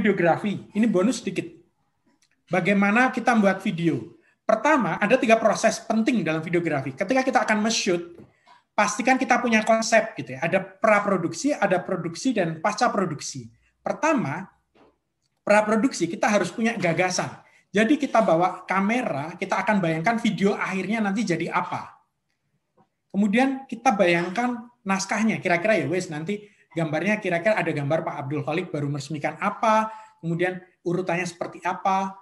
videografi. Ini bonus sedikit. Bagaimana kita membuat video? Pertama, ada 3 proses penting dalam videografi. Ketika kita akan men-shoot, pastikan kita punya konsep gitu ya. Ada praproduksi, ada produksi, dan pasca produksi. Pertama, praproduksi kita harus punya gagasan. Jadi kita bawa kamera, kita akan bayangkan video akhirnya nanti jadi apa. Kemudian kita bayangkan naskahnya, kira-kira ya wes nanti gambarnya kira-kira ada gambar Pak Abdul Khalik baru meresmikan apa, kemudian urutannya seperti apa.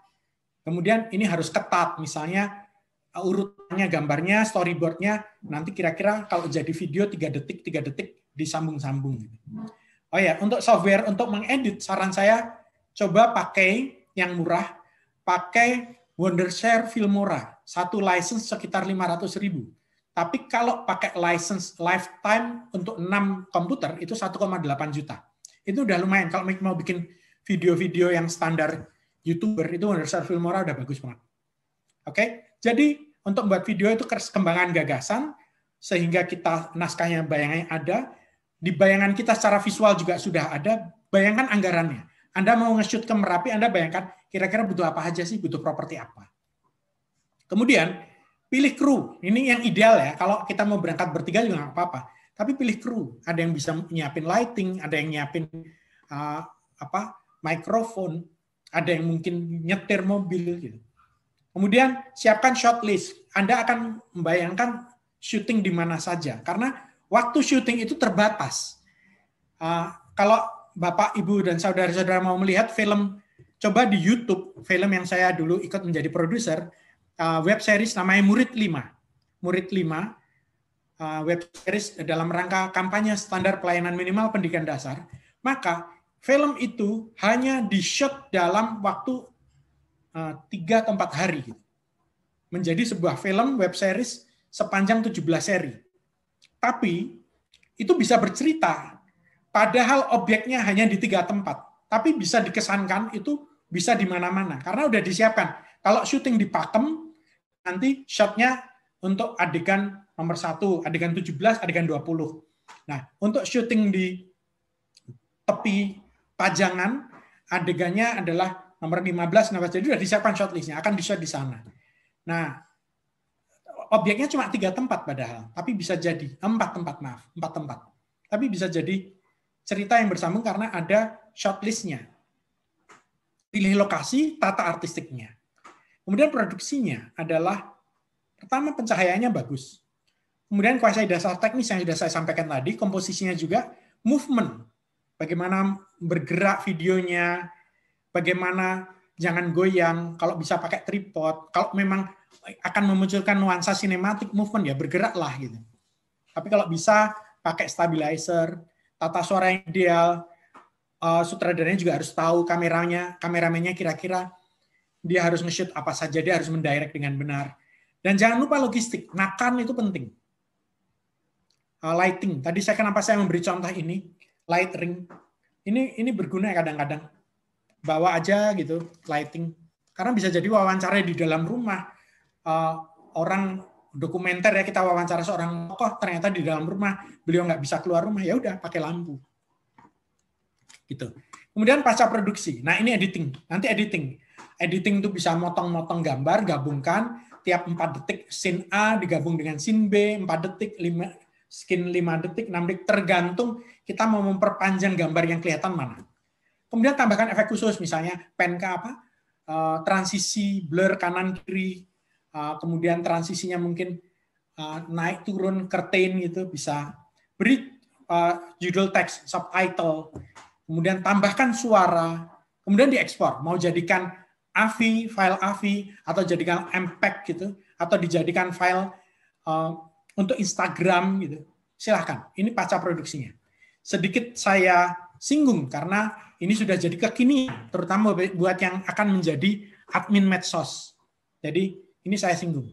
Kemudian ini harus ketat, misalnya urutannya gambarnya, storyboardnya, nanti kira-kira kalau jadi video 3 detik disambung-sambung. Oh ya, untuk software untuk mengedit, saran saya coba pakai yang murah, pakai Wondershare Filmora, 1 license sekitar 500.000. Tapi kalau pakai license lifetime untuk 6 komputer, itu 1,8 juta. Itu udah lumayan, kalau mau bikin video-video yang standar YouTuber itu Wondershare Filmora udah bagus banget. Oke, jadi untuk membuat video itu kembangan gagasan sehingga kita naskahnya bayangannya ada, di bayangan kita secara visual juga sudah ada, bayangkan anggarannya. Anda mau nge-shoot ke Merapi, Anda bayangkan kira-kira butuh apa aja sih, butuh properti apa. Kemudian pilih kru, ini yang ideal ya. Kalau kita mau berangkat bertiga juga nggak apa-apa. Tapi pilih kru, ada yang bisa nyiapin lighting, ada yang nyiapin mikrofon, ada yang mungkin nyetir mobil gitu. Kemudian siapkan shot list. Anda akan membayangkan syuting di mana saja karena waktu syuting itu terbatas. Kalau Bapak, Ibu dan saudara-saudara mau melihat film, coba di YouTube, film yang saya dulu ikut menjadi produser, web series namanya Murid 5. Murid 5 web series dalam rangka kampanye standar pelayanan minimal pendidikan dasar. Maka film itu hanya di-shot dalam waktu 3 atau 4 hari. Gitu. Menjadi sebuah film web series sepanjang 17 seri. Tapi itu bisa bercerita. Padahal objeknya hanya di 3 tempat. Tapi bisa dikesankan itu bisa di mana-mana. Karena udah disiapkan. Kalau syuting di Pakem, nanti shotnya untuk adegan nomor 1, adegan 17, adegan 20. Nah, untuk syuting di tepi Pajangan, adegannya adalah nomor 15, jadi sudah disiapkan shortlistnya, akan di-shot di sana. Nah, objeknya cuma 3 tempat padahal, tapi bisa jadi 4 tempat. Tapi bisa jadi cerita yang bersambung karena ada shortlistnya. Pilih lokasi, tata artistiknya. Kemudian produksinya adalah, pertama pencahayaannya bagus. Kemudian kuasai dasar teknis yang sudah saya sampaikan tadi, komposisinya juga, movement. Bagaimana bergerak videonya, bagaimana jangan goyang, kalau bisa pakai tripod, kalau memang akan memunculkan nuansa sinematik movement ya bergeraklah gitu. Tapi kalau bisa pakai stabilizer, tata suara yang ideal, sutradaranya juga harus tahu kameramennya kira-kira dia harus nge-shoot apa saja, dia harus mendirect dengan benar. Dan jangan lupa logistik, nakan itu penting. Lighting, tadi kenapa saya memberi contoh ini, light ring. Ini berguna kadang-kadang. Bawa aja gitu lighting. Karena bisa jadi wawancara di dalam rumah. Orang dokumenter ya, kita wawancara seorang tokoh ternyata di dalam rumah beliau nggak bisa keluar rumah, ya udah pakai lampu. Gitu. Kemudian pasca produksi. Nah, ini editing. Nanti editing. Editing itu bisa motong-motong gambar, gabungkan tiap 4 detik scene A digabung dengan scene B, 4 detik, 5 detik, 6 detik, tergantung kita mau memperpanjang gambar yang kelihatan mana. Kemudian tambahkan efek khusus, misalnya pen ke transisi, blur kanan kiri, kemudian transisinya mungkin naik turun, curtain gitu, bisa beri judul teks, subtitle, kemudian tambahkan suara, kemudian diekspor, mau jadikan AVI, file AVI, atau jadikan MPEG gitu, atau dijadikan file untuk Instagram gitu, silahkan. Ini pasca produksinya. Sedikit saya singgung karena ini sudah jadi kekinian, terutama buat yang akan menjadi admin medsos. Jadi ini saya singgung.